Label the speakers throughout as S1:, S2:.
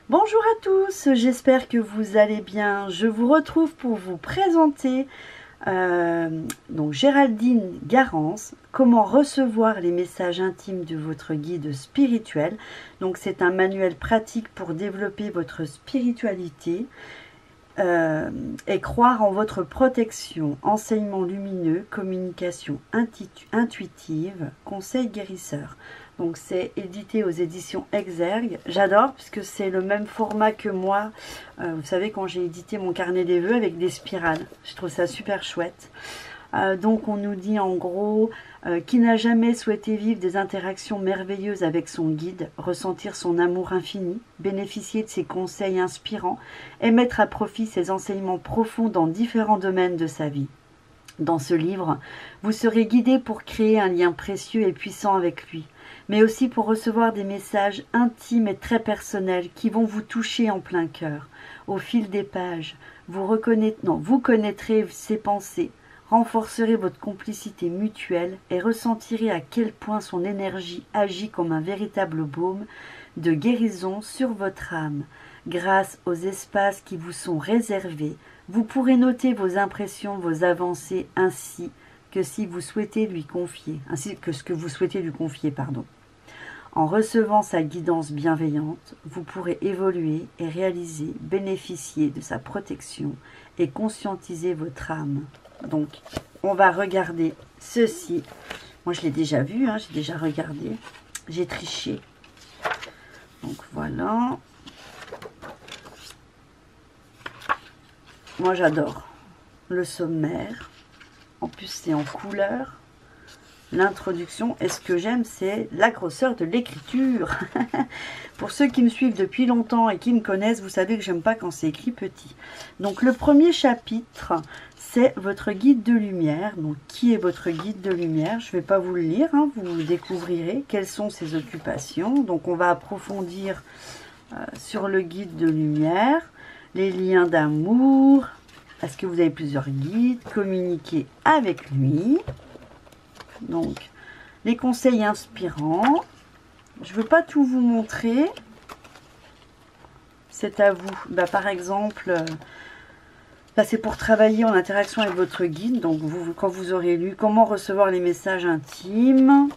S1: Bonjour à tous, j'espère que vous allez bien. Je vous retrouve pour vous présenter donc Géraldine Garance, comment recevoir les messages intimes de votre guide spirituel. Donc c'est un manuel pratique pour développer votre spiritualité et croire en votre protection, enseignement lumineux, communication intuitive, conseil guérisseur. Donc c'est édité aux éditions Exergue. J'adore puisque c'est le même format que moi. Vous savez, quand j'ai édité mon carnet des vœux avec des spirales. Je trouve ça super chouette. Donc on nous dit en gros, qui n'a jamais souhaité vivre des interactions merveilleuses avec son guide, ressentir son amour infini, bénéficier de ses conseils inspirants et mettre à profit ses enseignements profonds dans différents domaines de sa vie. Dans ce livre, vous serez guidé pour créer un lien précieux et puissant avec lui, mais aussi pour recevoir des messages intimes et très personnels qui vont vous toucher en plein cœur. Au fil des pages, vous connaîtrez ses pensées, renforcerez votre complicité mutuelle et ressentirez à quel point son énergie agit comme un véritable baume de guérison sur votre âme. Grâce aux espaces qui vous sont réservés, vous pourrez noter vos impressions, vos avancées, ainsi que ce que vous souhaitez lui confier, En recevant sa guidance bienveillante, vous pourrez évoluer et réaliser, bénéficier de sa protection et conscientiser votre âme. Donc, on va regarder ceci. Moi, je l'ai déjà vu, j'ai déjà regardé. J'ai triché. Donc, voilà. Moi, j'adore le sommaire. En plus, c'est en couleur. L'introduction. Et ce que j'aime, c'est la grosseur de l'écriture. Pour ceux qui me suivent depuis longtemps et qui me connaissent, vous savez que j'aime pas quand c'est écrit petit. Donc, le premier chapitre, c'est votre guide de lumière. Donc, qui est votre guide de lumière? Je ne vais pas vous le lire, vous découvrirez quelles sont ses occupations. Donc, on va approfondir sur le guide de lumière, les liens d'amour. Est-ce que vous avez plusieurs guides? Communiquer avec lui. Donc, les conseils inspirants. Je ne veux pas tout vous montrer. C'est à vous. Par exemple, c'est pour travailler en interaction avec votre guide. Donc, quand vous aurez lu, comment recevoir les messages intimes.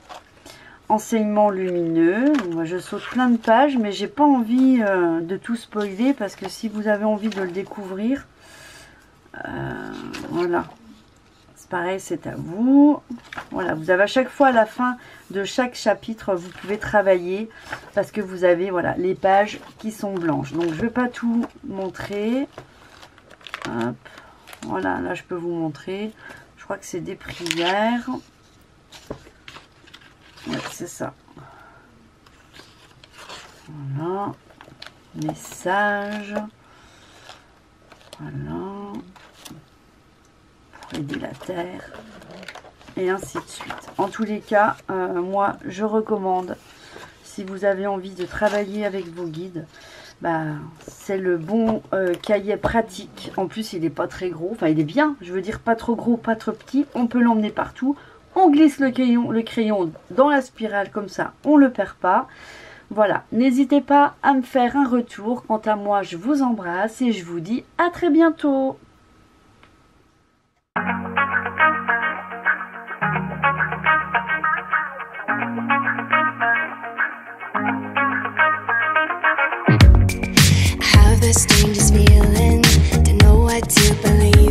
S1: Enseignement lumineux. Moi, je saute plein de pages, mais j'ai pas envie de tout spoiler parce que si vous avez envie de le découvrir, voilà. C'est pareil, c'est à vous. Voilà, vous avez à chaque fois à la fin de chaque chapitre, vous pouvez travailler parce que vous avez les pages qui sont blanches. Donc, je ne vais pas tout montrer. Hop. Voilà, là, je peux vous montrer. Je crois que c'est des prières. Ouais, c'est ça. Voilà. Message. Voilà. Pour aider la terre. Et ainsi de suite. En tous les cas, moi, je recommande, si vous avez envie de travailler avec vos guides, c'est le bon cahier pratique. En plus, il n'est pas très gros. Enfin, il est bien. Je veux dire, pas trop gros, pas trop petit. On peut l'emmener partout. On glisse le crayon dans la spirale comme ça, on ne le perd pas. Voilà, n'hésitez pas à me faire un retour. Quant à moi, je vous embrasse et je vous dis à très bientôt.
S2: Have the strangest feeling to know what to believe.